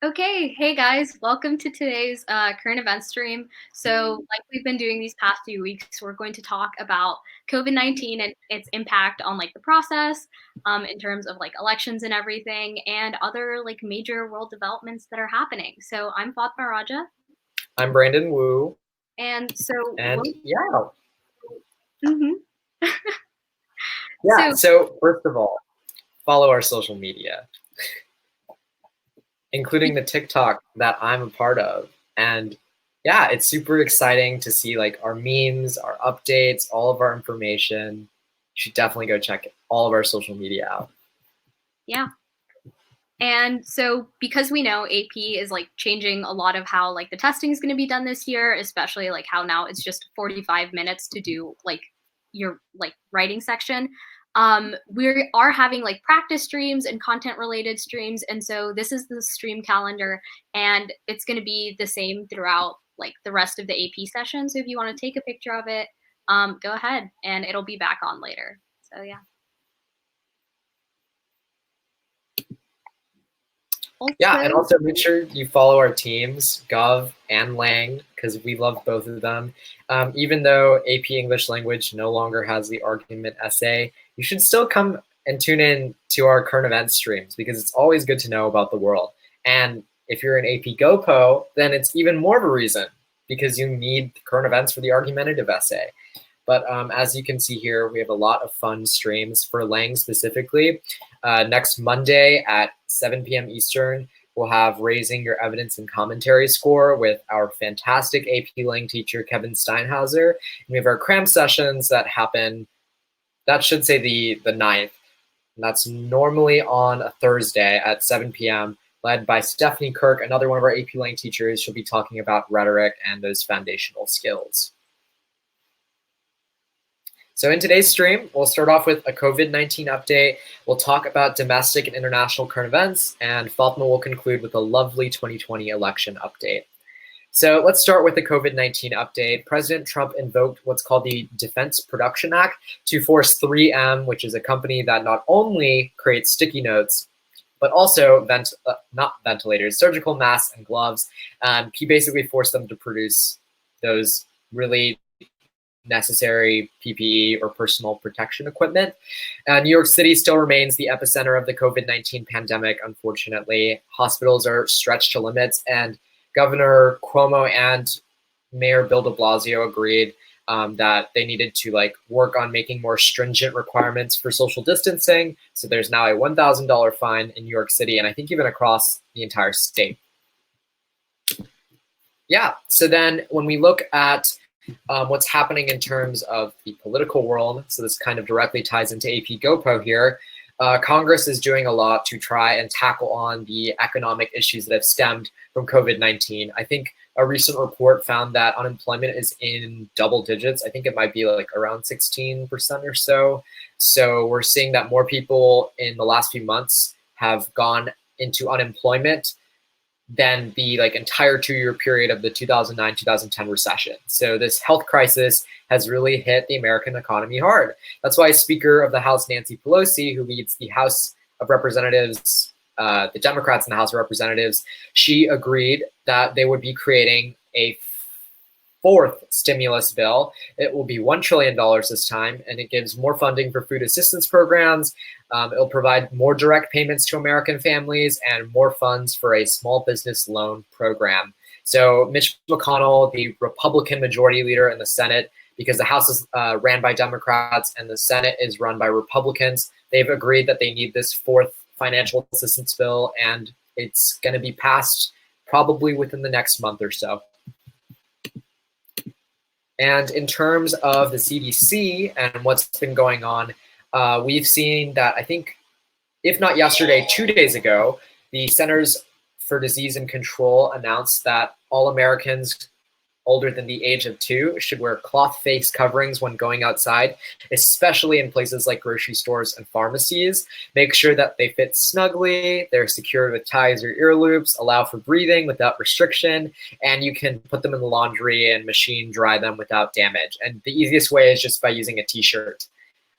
Okay, hey guys, welcome to today's current event stream. So, like we've been doing these past few weeks, we're going to talk about COVID-19 and its impact on like the process, in terms of like elections and everything, and other like major world developments that are happening. So, I'm Fatma Raja, I'm Brandon Wu, and so and yeah, Mhm. yeah. So So first of all, follow our social media, including the TikTok that I'm a part of, and yeah, it's super exciting to see like our memes, our updates, all of our information. You should definitely go check all of our social media out. yeah. And so because we know AP is like changing a lot of how like the testing is going to be done this year, especially like how now it's just 45 minutes to do like your like writing section. We are having like practice streams and content related streams. And so this is the stream calendar and it's going to be the same throughout like the rest of the AP session. So if you want to take a picture of it, go ahead and it'll be back on later. So yeah. Yeah, and also make sure you follow our teams, Gov and Lang, because we love both of them. Even though AP English Language no longer has the argument essay, you should still come and tune in to our current event streams because it's always good to know about the world. And if you're an AP GoPo, then it's even more of a reason because you need current events for the argumentative essay. But as you can see here, we have a lot of fun streams for Lang specifically. Next Monday at 7 p.m. Eastern, we'll have Raising Your Evidence and Commentary score with our fantastic AP Lang teacher, Kevin Steinhauser. And we have our cram sessions that happen, that should say the 9th. And that's normally on a Thursday at 7 p.m., led by Stephanie Kirk, another one of our AP Lang teachers. She'll be talking about rhetoric and those foundational skills. So in today's stream, we'll start off with a COVID-19 update. We'll talk about domestic and international current events, and Fatma will conclude with a lovely 2020 election update. So let's start with the COVID-19 update. President Trump invoked what's called the Defense Production Act to force 3M, which is a company that not only creates sticky notes, but also not ventilators, surgical masks and gloves. He basically forced them to produce those really necessary PPE or personal protection equipment. New York City still remains the epicenter of the COVID-19 pandemic, unfortunately. Hospitals are stretched to limits, and Governor Cuomo and Mayor Bill de Blasio agreed that they needed to work on making more stringent requirements for social distancing. So there's now a $1,000 fine in New York City, and I think even across the entire state. Yeah, so then when we look at what's happening in terms of the political world, so this kind of directly ties into AP GoPro here, Congress is doing a lot to try and tackle on the economic issues that have stemmed from COVID-19. I think a recent report found that unemployment is in double digits. I think it might be around 16% or so. So we're seeing that more people in the last few months have gone into unemployment than the entire 2-year period of the 2009-2010 recession. So this health crisis has really hit the American economy hard. That's why Speaker of the House Nancy Pelosi, who leads the House of Representatives, the Democrats in the House of Representatives, she agreed that they would be creating a fourth stimulus bill. It will be $1 trillion this time, and it gives more funding for food assistance programs. It'll provide more direct payments to American families and more funds for a small business loan program. So Mitch McConnell, the Republican majority leader in the Senate, because the House is ran by Democrats and the Senate is run by Republicans, they've agreed that they need this fourth financial assistance bill, and it's going to be passed probably within the next month or so. And in terms of the CDC and what's been going on, we've seen that, I think, if not yesterday, 2 days ago, the Centers for Disease and Control announced that all Americans older than the age of 2 should wear cloth face coverings when going outside, especially in places like grocery stores and pharmacies. Make sure that they fit snugly, they're secured with ties or ear loops, allow for breathing without restriction, and you can put them in the laundry and machine dry them without damage. And the easiest way is just by using a t-shirt.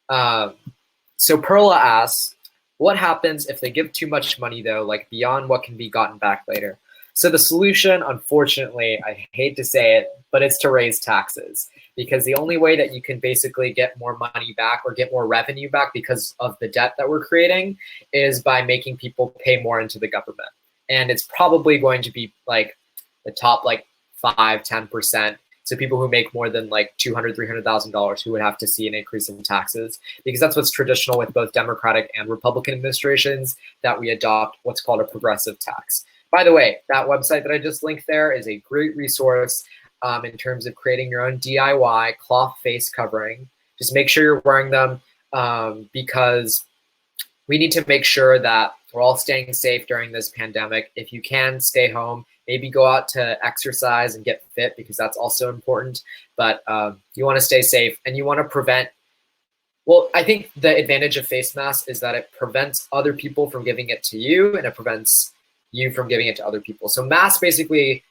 So Perla asks, What happens if they give too much money, though, like beyond what can be gotten back later? So the solution, unfortunately, I hate to say it, but it's to raise taxes, because the only way that you can basically get more money back or get more revenue back because of the debt that we're creating is by making people pay more into the government. And it's probably going to be like the top like 5–10%. So people who make more than like $200,000, $300,000 who would have to see an increase in taxes, because that's what's traditional with both Democratic and Republican administrations, that we adopt what's called a progressive tax. By the way, that website that I just linked there is a great resource in terms of creating your own DIY cloth face covering. Just make sure you're wearing them because we need to make sure that we're all staying safe during this pandemic. If you can, stay home. Maybe go out to exercise and get fit, because that's also important. But you want to stay safe and you want to prevent. Well, I think the advantage of face masks is that it prevents other people from giving it to you, and it prevents you from giving it to other people. So masks basically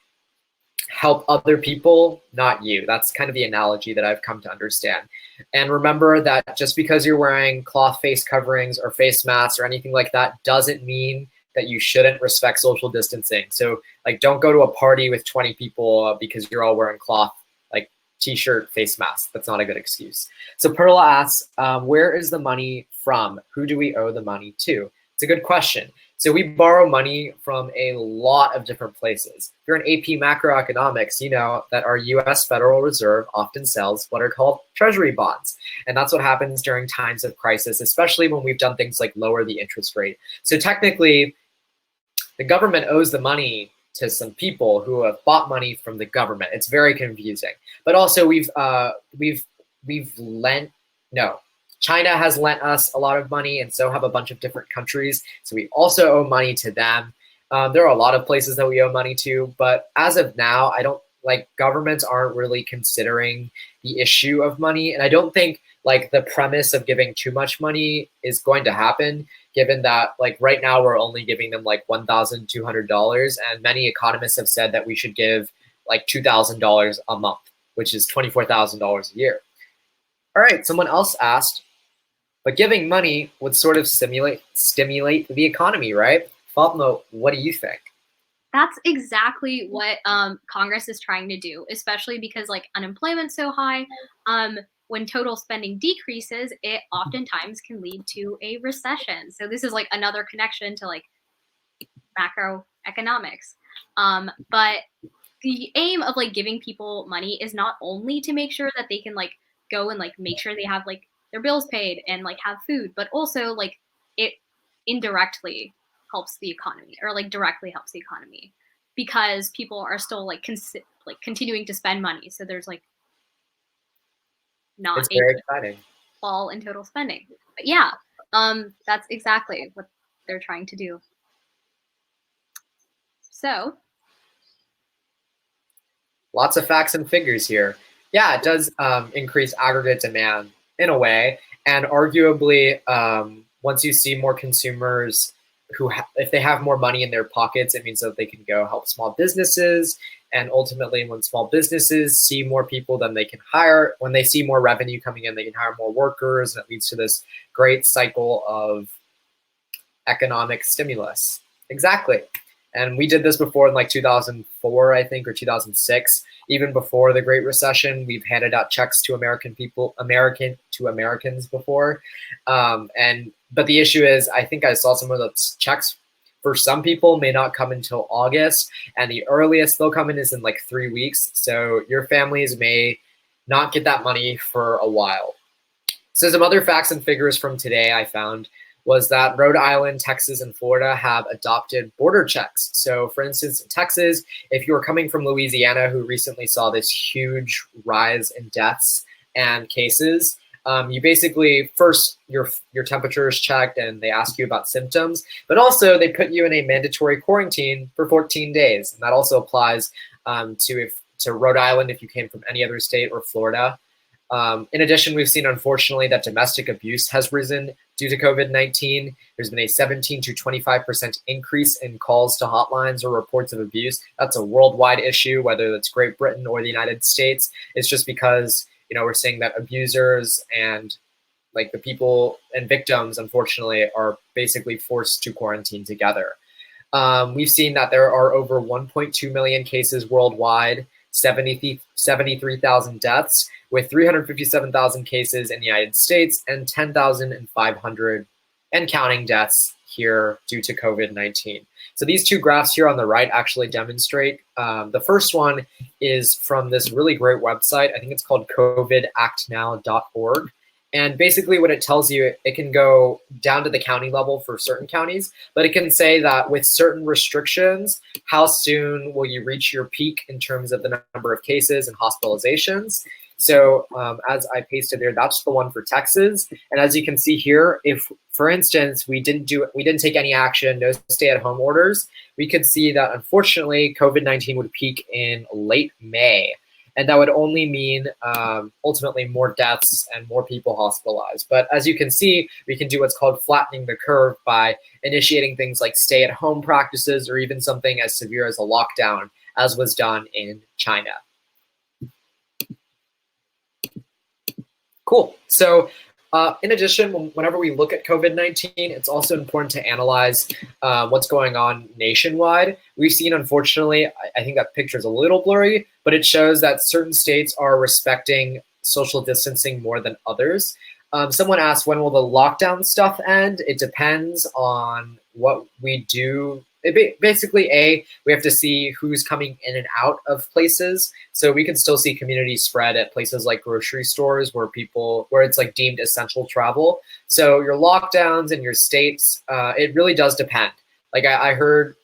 help other people, not you. That's kind of the analogy that I've come to understand. And remember that just because you're wearing cloth face coverings or face masks or anything like that doesn't mean that you shouldn't respect social distancing. So like, don't go to a party with 20 people because you're all wearing cloth, like t-shirt, face mask. That's not a good excuse. So Perla asks, where is the money from? Who do we owe the money to? It's a good question. So we borrow money from a lot of different places. If you're in AP macroeconomics, you know that our US Federal Reserve often sells what are called treasury bonds. And that's what happens during times of crisis, especially when we've done things like lower the interest rate. So technically, the government owes the money to some people who have bought money from the government. It's very confusing. But also we've lent, no, China has lent us a lot of money, and so have a bunch of different countries. So we also owe money to them. There are a lot of places that we owe money to, but as of now, I don't like governments aren't really considering the issue of money. And I don't think like the premise of giving too much money is going to happen, given that like right now we're only giving them like $1,200, and many economists have said that we should give like $2,000 a month, which is $24,000 a year. All right, someone else asked, but giving money would sort of stimulate the economy, right? Fatma, what do you think? That's exactly what Congress is trying to do, especially because like unemployment's so high. When total spending decreases, it oftentimes can lead to a recession. So this is like another connection to like macroeconomics. But the aim of like giving people money is not only to make sure that they can like go and like make sure they have like their bills paid and like have food, but also like it indirectly helps the economy, or like directly helps the economy, because people are still like continuing to spend money. So there's like not it's very exciting fall in total spending. But yeah, that's exactly what they're trying to do. So lots of facts and figures here. Yeah, it does increase aggregate demand in a way, and arguably, once you see more consumers who, if they have more money in their pockets, it means that they can go help small businesses, and ultimately, when small businesses see more people, then they can hire. When they see more revenue coming in, they can hire more workers, and it leads to this great cycle of economic stimulus. Exactly. And we did this before in like 2004, I think, or 2006. Even before the Great Recession, we've handed out checks to Americans before. But the issue is, I think I saw some of those checks for some people may not come until August, and the earliest they'll come in is in like 3 weeks. So your families may not get that money for a while. So some other facts and figures from today I found was that Rhode Island, Texas, and Florida have adopted border checks. So for instance, in Texas, if you were coming from Louisiana, who recently saw this huge rise in deaths and cases, you basically, first your temperature is checked and they ask you about symptoms, but also they put you in a mandatory quarantine for 14 days. And that also applies to Rhode Island if you came from any other state, or Florida. In addition, we've seen, unfortunately, that domestic abuse has risen due to COVID-19. There's been a 17 to 25% increase in calls to hotlines or reports of abuse. That's a worldwide issue, whether that's Great Britain or the United States. It's just because, you know, we're seeing that abusers and like the people and victims, unfortunately, are basically forced to quarantine together. We've seen that there are over 1.2 million cases worldwide, 73,000 deaths, with 357,000 cases in the United States and 10,500 and counting deaths here due to COVID-19. So these two graphs here on the right actually demonstrate. The first one is from this really great website. I think it's called covidactnow.org. And basically what it tells you, it can go down to the county level for certain counties, but it can say that with certain restrictions, how soon will you reach your peak in terms of the number of cases and hospitalizations. So as I pasted there, that's the one for Texas. And as you can see here, if, for instance, we didn't take any action, no stay-at-home orders, we could see that unfortunately COVID-19 would peak in late May. And that would only mean ultimately more deaths and more people hospitalized. But as you can see, we can do what's called flattening the curve by initiating things like stay-at-home practices or even something as severe as a lockdown, as was done in China. Cool. So in addition, whenever we look at COVID-19, it's also important to analyze what's going on nationwide. We've seen, unfortunately, I think that picture is a little blurry, but it shows that certain states are respecting social distancing more than others. Someone asked, when will the lockdown stuff end? It depends on what we do. Basically, we have to see who's coming in and out of places. So we can still see community spread at places like grocery stores where it's like deemed essential travel. So your lockdowns in your states, it really does depend. Like I heard,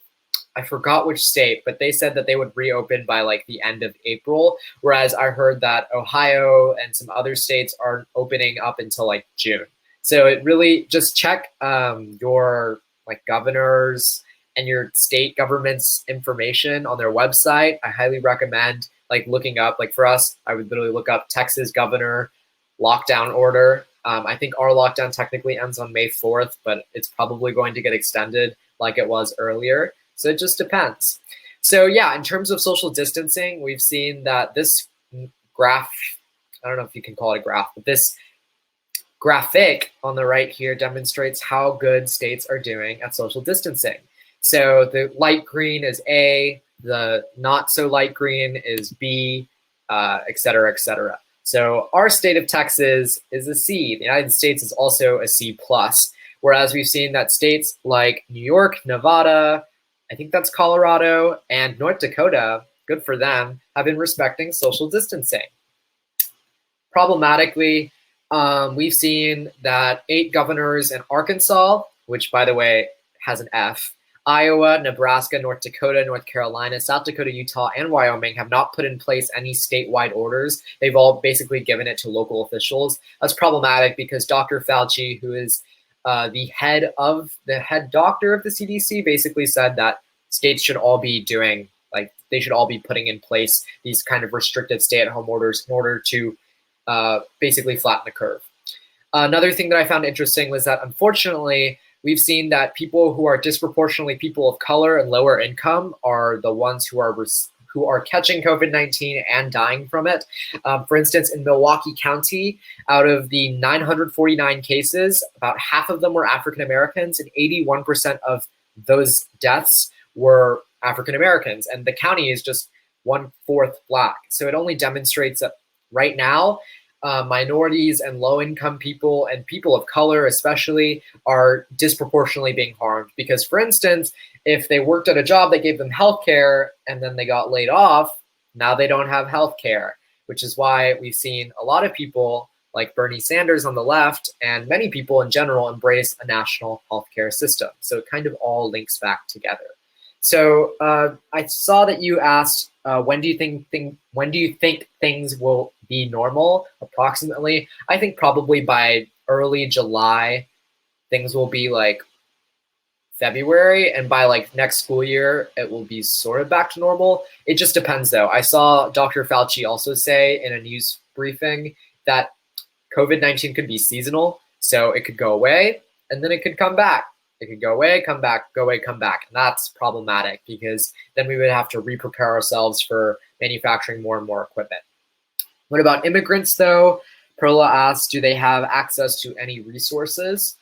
I forgot which state, but they said that they would reopen by like the end of April. Whereas I heard that Ohio and some other states aren't opening up until like June. So it really just check your like governors and your state government's information on their website. I highly recommend like looking up, like for us, I would literally look up Texas governor lockdown order. I think our lockdown technically ends on May 4th, but it's probably going to get extended like it was earlier. So it just depends. So yeah, in terms of social distancing, we've seen that this graph, I don't know if you can call it a graph, but this graphic on the right here demonstrates how good states are doing at social distancing. So the light green is A, the not so light green is B, et cetera, et cetera. So our state of Texas is a C. The United States is also a C+, whereas we've seen that states like New York, Nevada, I think that's Colorado, and North Dakota, good for them, have been respecting social distancing. Problematically, we've seen that 8 governors in Arkansas, which by the way has an F, Iowa, Nebraska, North Dakota, North Carolina, South Dakota, Utah, and Wyoming have not put in place any statewide orders. They've all basically given it to local officials. That's problematic because Dr. Fauci, who is the head doctor of the CDC, basically said that states should all be doing, like, they should all be putting in place these kind of restrictive stay-at-home orders in order to basically flatten the curve. Another thing that I found interesting was that, unfortunately, we've seen that people who are disproportionately people of color and lower income are the ones who are catching COVID-19 and dying from it. For instance, in Milwaukee County, out of the 949 cases, about half of them were African Americans, and 81% of those deaths were African Americans. And the county is just 1/4 Black. So it only demonstrates that right now, minorities and low-income people and people of color especially are disproportionately being harmed. Because, for instance, if they worked at a job that gave them health care and then they got laid off, now they don't have health care, which is why we've seen a lot of people like Bernie Sanders on the left and many people in general embrace a national healthcare system. So it kind of all links back together. So I saw that you asked, when do you think things will be normal? Approximately, I think probably by early July, things will be like February, and by like next school year, it will be sort of back to normal. It just depends though. I saw Dr. Fauci also say in a news briefing that COVID-19 could be seasonal, so it could go away and then it could come back. It could go away, come back, go away, come back. And that's problematic because then we would have to re-prepare ourselves for manufacturing more and more equipment. What about immigrants though? Perla asks, do they have access to any resources?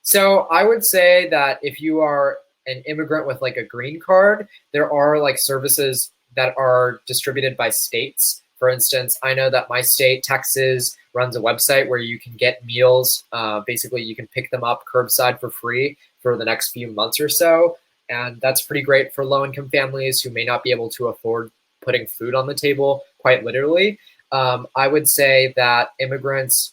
So I would say that if you are an immigrant with like a green card, there are like services that are distributed by states. For instance, I know that my state, Texas, runs a website where you can get meals. Basically, you can pick them up curbside for free for the next few months or so. And that's pretty great for low-income families who may not be able to afford putting food on the table, quite literally. I would say that immigrants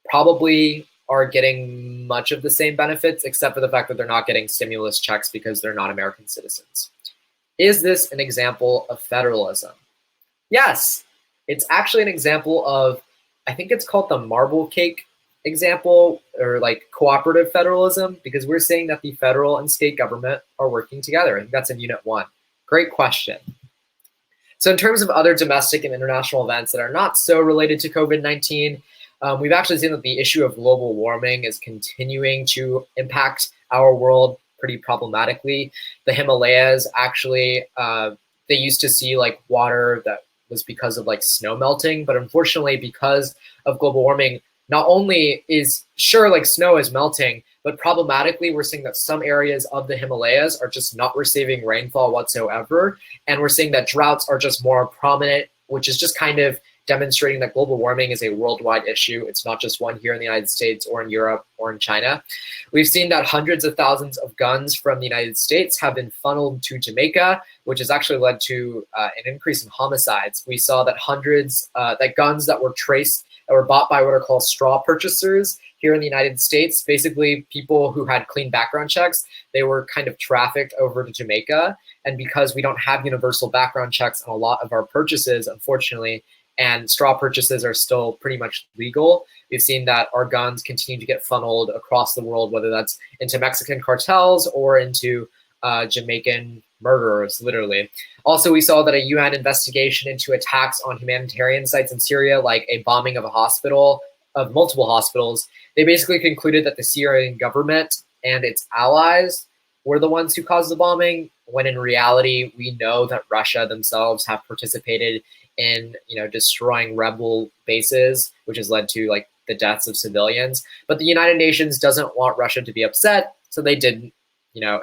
probably are getting much of the same benefits, except for the fact that they're not getting stimulus checks because they're not American citizens. Is this an example of federalism? Yes, it's actually an example of, I think it's called the marble cake example, or like cooperative federalism, because we're saying that the federal and state government are working together. I think that's in Unit 1. Great question. So in terms of other domestic and international events that are not so related to COVID-19, we've actually seen that the issue of global warming is continuing to impact our world pretty problematically. The Himalayas actually, they used to see like water that was because of like snow melting, but unfortunately because of global warming, not only is sure like snow is melting, but problematically we're seeing that some areas of the Himalayas are just not receiving rainfall whatsoever. And we're seeing that droughts are just more prominent, which is just kind of demonstrating that global warming is a worldwide issue. It's not just one here in the United States or in Europe or in China. We've seen that hundreds of thousands of guns from the United States have been funneled to Jamaica, which has actually led to an increase in homicides. We saw that that guns that were bought by what are called straw purchasers here in the United States, basically people who had clean background checks, they were kind of trafficked over to Jamaica. And because we don't have universal background checks on a lot of our purchases, unfortunately, and straw purchases are still pretty much legal, we've seen that our guns continue to get funneled across the world, whether that's into Mexican cartels or into Jamaican murderers, literally. Also, we saw that a UN investigation into attacks on humanitarian sites in Syria, like a bombing of a hospital, of multiple hospitals, they basically concluded that the Syrian government and its allies were the ones who caused the bombing, when in reality, we know that Russia themselves have participated in, destroying rebel bases, which has led to like the deaths of civilians. But the United Nations doesn't want Russia to be upset, so they didn't,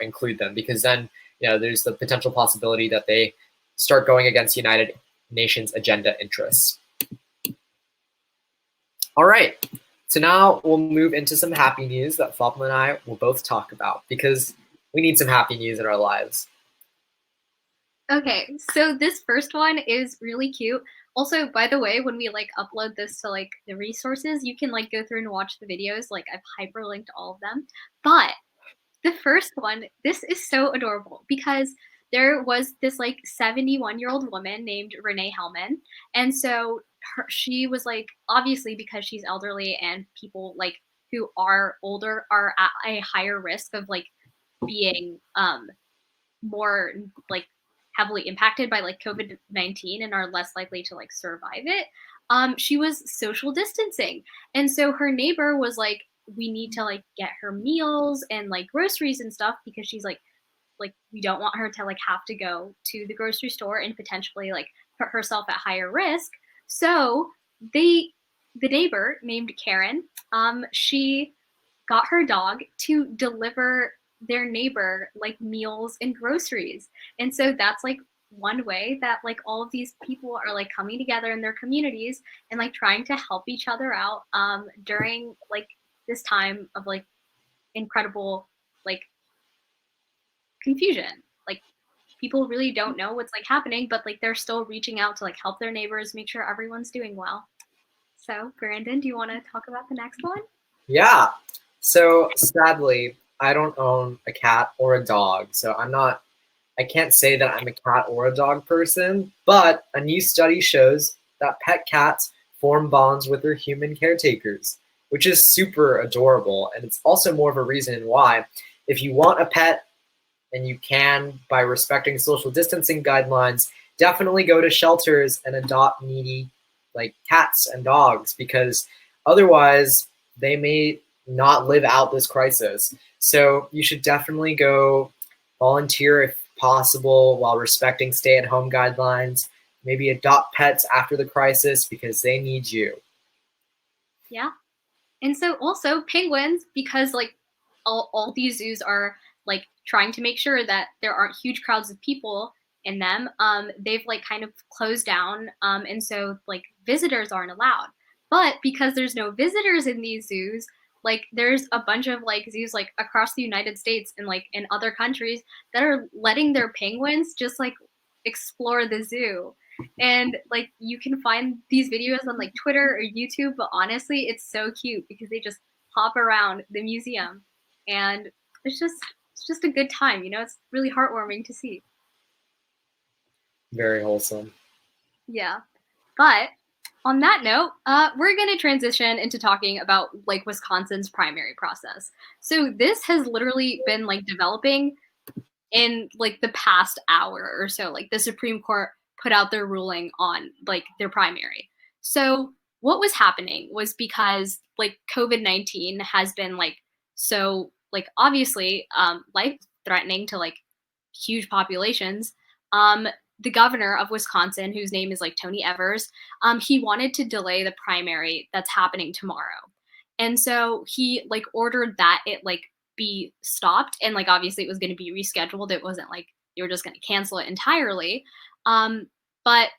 include them, because then, there's the potential possibility that they start going against United Nations agenda interests. All right, so now we'll move into some happy news that Fatima and I will both talk about, because we need some happy news in our lives. Okay, so this first one is really cute. Also, by the way, when we like upload this to like the resources, you can like go through and watch the videos. Like I've hyperlinked all of them. But the first one, this is so adorable because there was this like 71-year-old woman named Renee Hellman. And so she was like, obviously because she's elderly and people like who are older are at a higher risk of like being more like heavily impacted by like COVID-19 and are less likely to like survive it. She was social distancing. And so her neighbor was like, we need to like get her meals and like groceries and stuff because she's like we don't want her to like have to go to the grocery store and potentially like put herself at higher risk. So the neighbor named Karen, she got her dog to deliver their neighbor like meals and groceries. And so that's like one way that like all of these people are like coming together in their communities and like trying to help each other out during like this time of like incredible like confusion. Like people really don't know what's like happening, but like they're still reaching out to like help their neighbors, make sure everyone's doing well. So Brandon, do you want to talk about the next one? Yeah. So sadly, I don't own a cat or a dog, so I can't say that I'm a cat or a dog person, but a new study shows that pet cats form bonds with their human caretakers, which is super adorable. And it's also more of a reason why, if you want a pet and you can, by respecting social distancing guidelines, definitely go to shelters and adopt needy like cats and dogs, because otherwise they may not live out this crisis. So you should definitely go volunteer if possible while respecting stay-at-home guidelines. Maybe adopt pets after the crisis because they need you. Yeah. And so also penguins, because like all these zoos are like trying to make sure that there aren't huge crowds of people in them, they've like kind of closed down. And so like visitors aren't allowed. But because there's no visitors in these zoos, like there's a bunch of like zoos like across the United States and like in other countries that are letting their penguins just like explore the zoo. And like you can find these videos on like Twitter or YouTube, but honestly, it's so cute because they just hop around the museum, and it's just a good time, you know. It's really heartwarming to see. Very wholesome. Yeah, but on that note, we're going to transition into talking about like Wisconsin's primary process. So this has literally been like developing in like the past hour or so. Like the Supreme Court put out their ruling on like their primary. So what was happening was because like COVID-19 has been like so like obviously life threatening to like huge populations. The governor of Wisconsin, whose name is like Tony Evers, he wanted to delay the primary that's happening tomorrow. And so he like ordered that it like be stopped, and like obviously it was going to be rescheduled. It wasn't like they were just going to cancel it entirely. But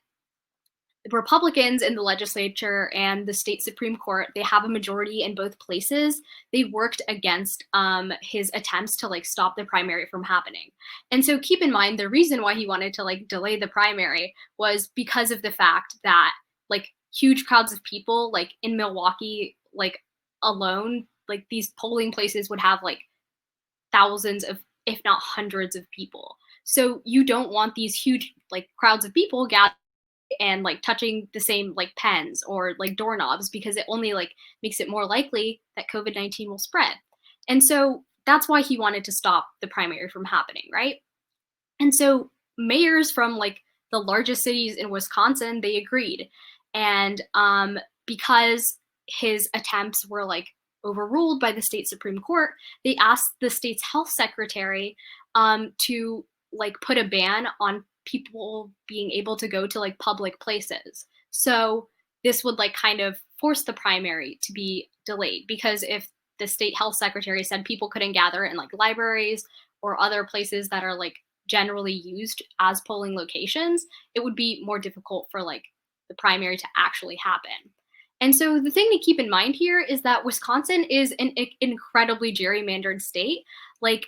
Republicans in the legislature and the state Supreme Court, they have a majority in both places. They worked against his attempts to like stop the primary from happening. And so keep in mind the reason why he wanted to like delay the primary was because of the fact that like huge crowds of people like in Milwaukee like alone, like these polling places would have like thousands of if not hundreds of people. So you don't want these huge like crowds of people gathered and like touching the same like pens or like doorknobs, because it only like makes it more likely that COVID-19 will spread. And so that's why he wanted to stop the primary from happening, right? And so mayors from like the largest cities in Wisconsin, they agreed. And because his attempts were like overruled by the state Supreme Court, they asked the state's health secretary to like put a ban on people being able to go to like public places. So this would like kind of force the primary to be delayed, because if the state health secretary said people couldn't gather in like libraries or other places that are like generally used as polling locations, it would be more difficult for like the primary to actually happen. And so the thing to keep in mind here is that Wisconsin is an incredibly gerrymandered state. Like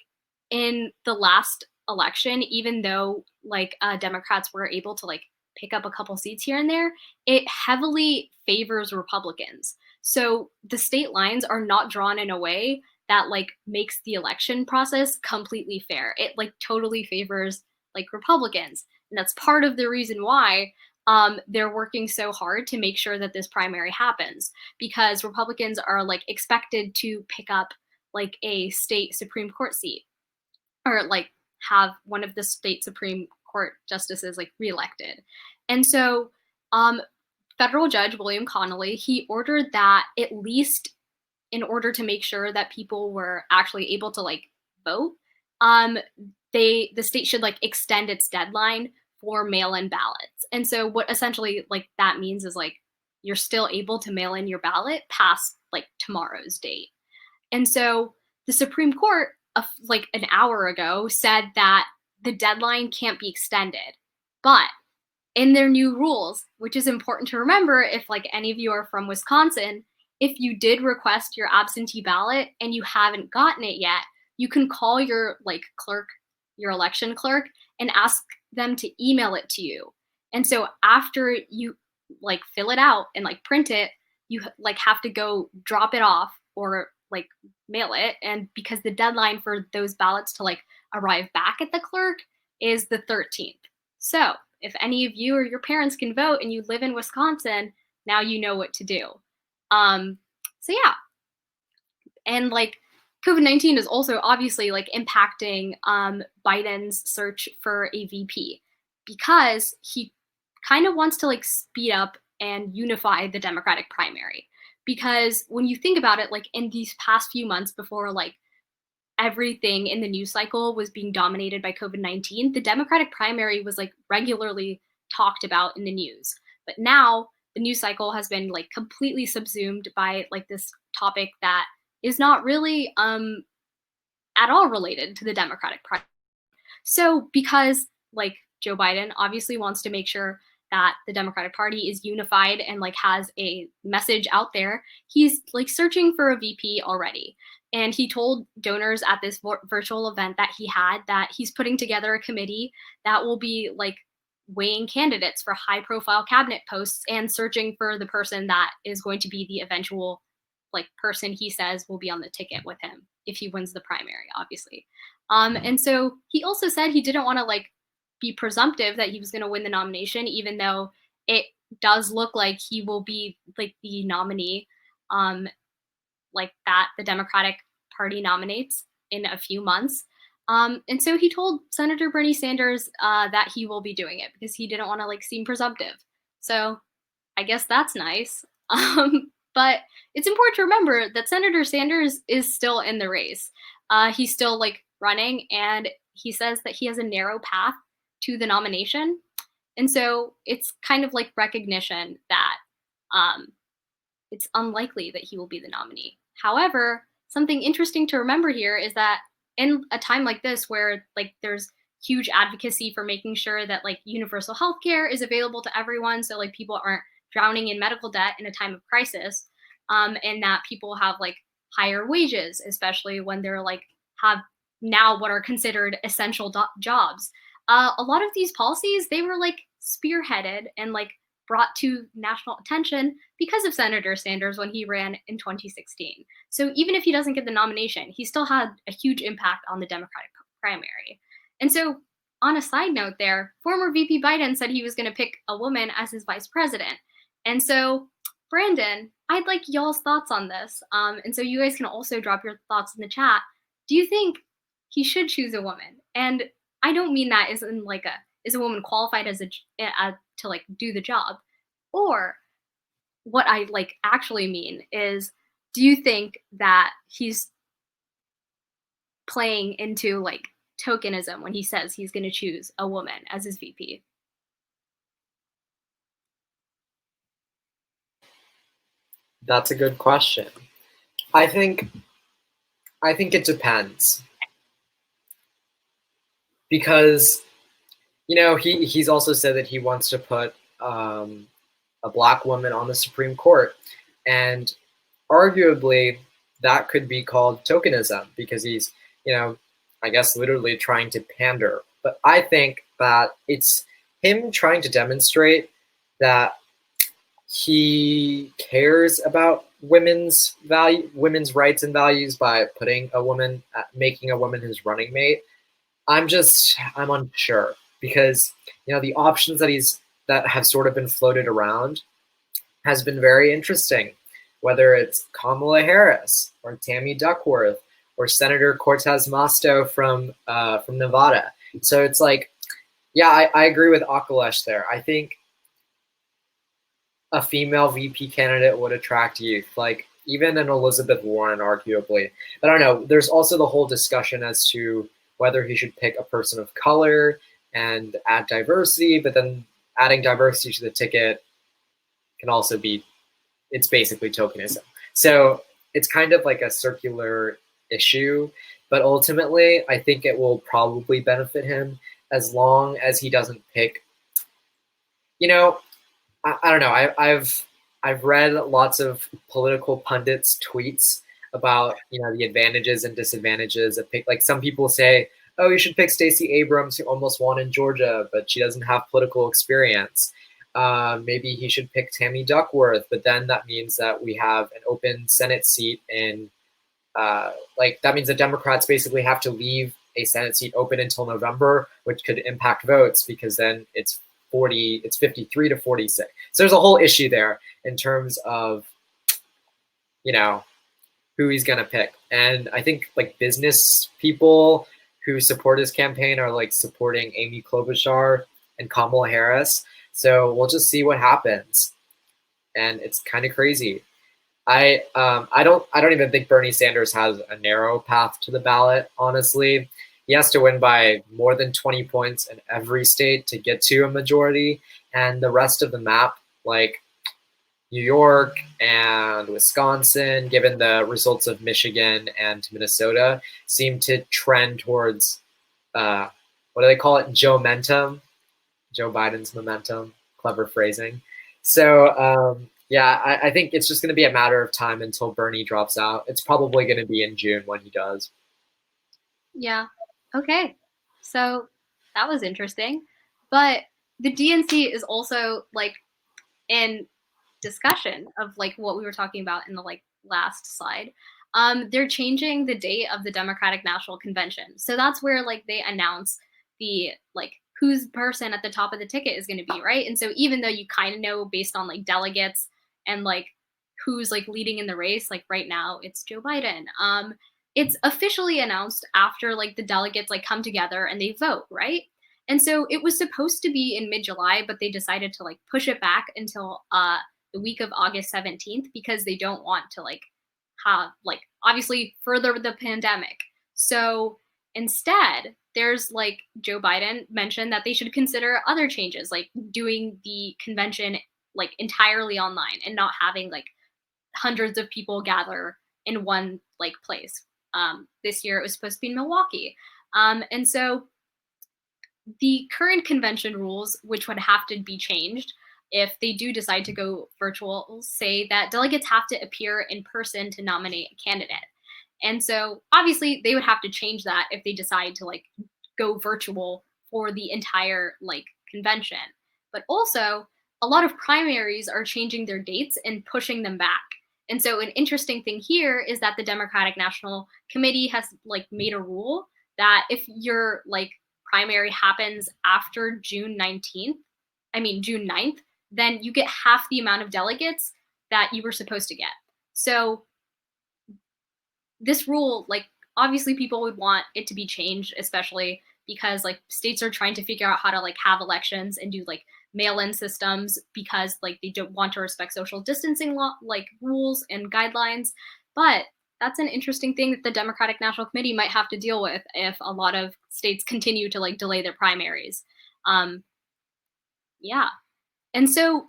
in the last election, even though like Democrats were able to like pick up a couple seats here and there, it heavily favors Republicans. So the state lines are not drawn in a way that like makes the election process completely fair. It like totally favors like Republicans. And that's part of the reason why they're working so hard to make sure that this primary happens, because Republicans are like expected to pick up like a state Supreme Court seat, or like have one of the state Supreme Court justices like reelected. And so federal judge William Connolly, he ordered that at least in order to make sure that people were actually able to like vote, the state should like extend its deadline for mail-in ballots. And so what essentially like that means is like you're still able to mail in your ballot past like tomorrow's date. And so the Supreme Court like an hour ago said that the deadline can't be extended. But in their new rules, which is important to remember if like any of you are from Wisconsin, if you did request your absentee ballot and you haven't gotten it yet, you can call your like clerk, your election clerk, and ask them to email it to you. And so after you like fill it out and like print it, you like have to go drop it off or like mail it. And because the deadline for those ballots to like arrive back at the clerk is the 13th. So if any of you or your parents can vote and you live in Wisconsin, now you know what to do. So yeah. And like COVID-19 is also obviously like impacting Biden's search for a VP, because he kind of wants to like speed up and unify the Democratic primary. Because when you think about it, like in these past few months before like everything in the news cycle was being dominated by COVID-19, the Democratic primary was like regularly talked about in the news. But now the news cycle has been like completely subsumed by like this topic that is not really at all related to the Democratic Party. So because like Joe Biden obviously wants to make sure that the Democratic Party is unified and like has a message out there, he's like searching for a VP already. And he told donors at this virtual event that he had that he's putting together a committee that will be like weighing candidates for high profile cabinet posts and searching for the person that is going to be the eventual like person he says will be on the ticket with him if he wins the primary, obviously. And so he also said he didn't want to like be presumptive that he was going to win the nomination, even though it does look like he will be like the nominee, like that the Democratic Party nominates in a few months. And so he told Senator Bernie Sanders that he will be doing it because he didn't want to like seem presumptive. So I guess that's nice. But it's important to remember that Senator Sanders is still in the race. He's still like running, and he says that he has a narrow path to the nomination. And so it's kind of like recognition that it's unlikely that he will be the nominee. However, something interesting to remember here is that in a time like this where like there's huge advocacy for making sure that like universal health care is available to everyone, so like people aren't drowning in medical debt in a time of crisis, and that people have like higher wages, especially when they're like have now what are considered essential jobs. A lot of these policies, they were like spearheaded and like brought to national attention because of Senator Sanders when he ran in 2016. So even if he doesn't get the nomination, he still had a huge impact on the Democratic primary. And so on a side note there, former VP Biden said he was going to pick a woman as his vice president. And so Brandon, I'd like y'all's thoughts on this. And so you guys can also drop your thoughts in the chat. Do you think he should choose a woman? And I don't mean that as in like is a woman qualified as to like do the job, or what I like actually mean is, do you think that he's playing into like tokenism when he says he's going to choose a woman as his VP? That's a good question. I think it depends, because you know he's also said that he wants to put a Black woman on the Supreme Court, and arguably that could be called tokenism because he's, you know, I guess literally trying to pander. But I think that it's him trying to demonstrate that he cares about women's rights and values by putting a woman, making a woman his running mate. I'm unsure, because you know the options that have sort of been floated around has been very interesting, whether it's Kamala Harris or Tammy Duckworth or Senator Cortez Masto from Nevada. So it's like, yeah, I agree with Akalesh there. I think a female VP candidate would attract youth, like even an Elizabeth Warren, arguably. But I don't know. There's also the whole discussion as to whether he should pick a person of color and add diversity, but then adding diversity to the ticket can also be, it's basically tokenism. So it's kind of like a circular issue, but ultimately I think it will probably benefit him as long as he doesn't pick, you know, I don't know. I've read lots of political pundits' tweets about, you know, the advantages and disadvantages of pick. Like some people say, oh, you should pick Stacey Abrams, who almost won in Georgia, but she doesn't have political experience. Maybe he should pick Tammy Duckworth, but then that means that we have an open Senate seat in, like that means the Democrats basically have to leave a Senate seat open until November, which could impact votes because then it's 53 to 46. So there's a whole issue there in terms of, you know, who he's going to pick. And I think like business people who support his campaign are like supporting Amy Klobuchar and Kamala Harris. So we'll just see what happens. And it's kind of crazy. I don't even think Bernie Sanders has a narrow path to the ballot, honestly. He has to win by more than 20 points in every state to get to a majority. And the rest of the map, like, New York and Wisconsin, given the results of Michigan and Minnesota, seem to trend towards, what do they call it? Joe-mentum, Joe Biden's momentum, clever phrasing. So yeah, I think it's just going to be a matter of time until Bernie drops out. It's probably going to be in June when he does. Yeah. Okay. So that was interesting. But the DNC is also like in discussion of like what we were talking about in the like last slide. They're changing the date of the Democratic National Convention. So that's where like they announce the like whose person at the top of the ticket is going to be, right? And so even though you kind of know based on like delegates and like who's like leading in the race, like right now it's Joe Biden. It's officially announced after like the delegates like come together and they vote, right? And so it was supposed to be in mid-July, but they decided to like push it back until the week of August 17th because they don't want to like have like obviously further the pandemic. So instead, there's like Joe Biden mentioned that they should consider other changes, like doing the convention like entirely online and not having like hundreds of people gather in one like place. This year it was supposed to be in Milwaukee. And so the current convention rules, which would have to be changed if they do decide to go virtual, say that delegates have to appear in person to nominate a candidate. And so obviously they would have to change that if they decide to like go virtual for the entire like convention. But also a lot of primaries are changing their dates and pushing them back. And so an interesting thing here is that the Democratic National Committee has like made a rule that if your like primary happens after June 19th, June 9th, then you get half the amount of delegates that you were supposed to get. So this rule, like obviously people would want it to be changed, especially because like states are trying to figure out how to like have elections and do like mail-in systems because like they don't want to respect social distancing law like rules and guidelines. But that's an interesting thing that the Democratic National Committee might have to deal with if a lot of states continue to like delay their primaries. Yeah. And so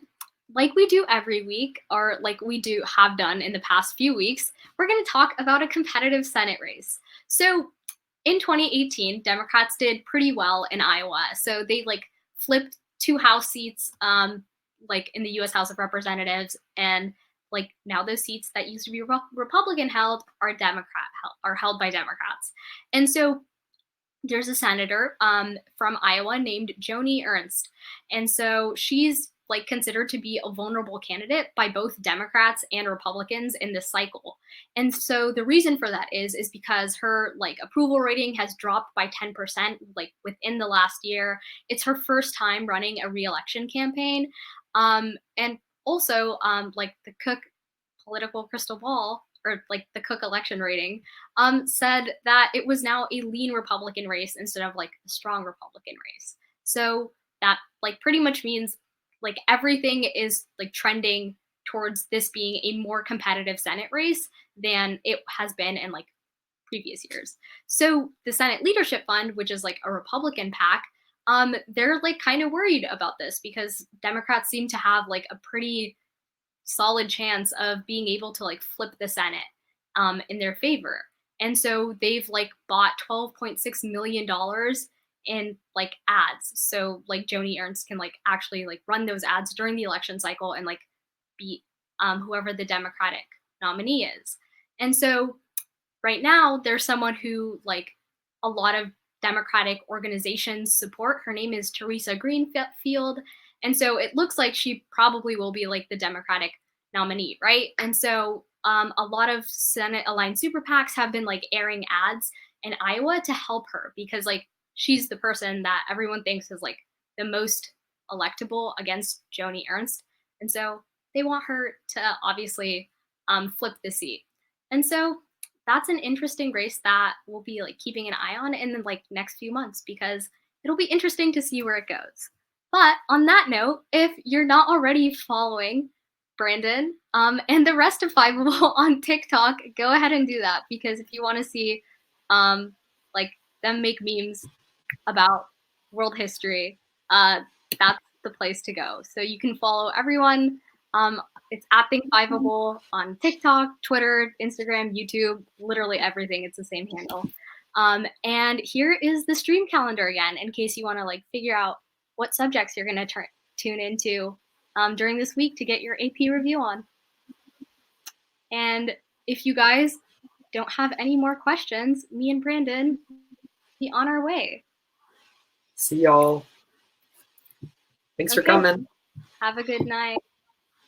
like we do every week, or like we do have done in the past few weeks, we're going to talk about a competitive Senate race. So in 2018, Democrats did pretty well in Iowa. So they like flipped 2 House seats, like in the U.S. House of Representatives, and like now those seats that used to be Republican held are held by Democrats. And so there's a senator from Iowa named Joni Ernst, and so she's like considered to be a vulnerable candidate by both Democrats and Republicans in this cycle. And so the reason for that is because her like approval rating has dropped by 10% like within the last year. It's her first time running a re-election campaign. And also like the Cook political crystal ball, or like the Cook election rating, said that it was now a lean Republican race instead of like a strong Republican race. So that like pretty much means like everything is like trending towards this being a more competitive Senate race than it has been in like previous years. So the Senate Leadership Fund, which is like a Republican PAC, they're like kind of worried about this because Democrats seem to have like a pretty solid chance of being able to like flip the Senate in their favor. And so they've like bought $12.6 million in like ads. So like Joni Ernst can like actually like run those ads during the election cycle and like beat whoever the Democratic nominee is. And so right now there's someone who like a lot of Democratic organizations support. Her name is Teresa Greenfield. And so it looks like she probably will be like the Democratic nominee, right? And so a lot of Senate aligned super PACs have been like airing ads in Iowa to help her because like she's the person that everyone thinks is like the most electable against Joni Ernst. And so they want her to obviously flip the seat. And so that's an interesting race that we'll be like keeping an eye on in the like next few months because it'll be interesting to see where it goes. But on that note, if you're not already following Brandon and the rest of Fiveable on TikTok, go ahead and do that because if you want to see like them make memes about world history, that's the place to go. So you can follow everyone It's at Think5able on TikTok, Twitter, Instagram, YouTube, literally everything. It's the same handle. And here is the stream calendar again, in case you want to like figure out what subjects you're going to tune into during this week to get your AP review on. And if you guys don't have any more questions, me and Brandon be on our way. See y'all. Thanks for coming. Have a good night.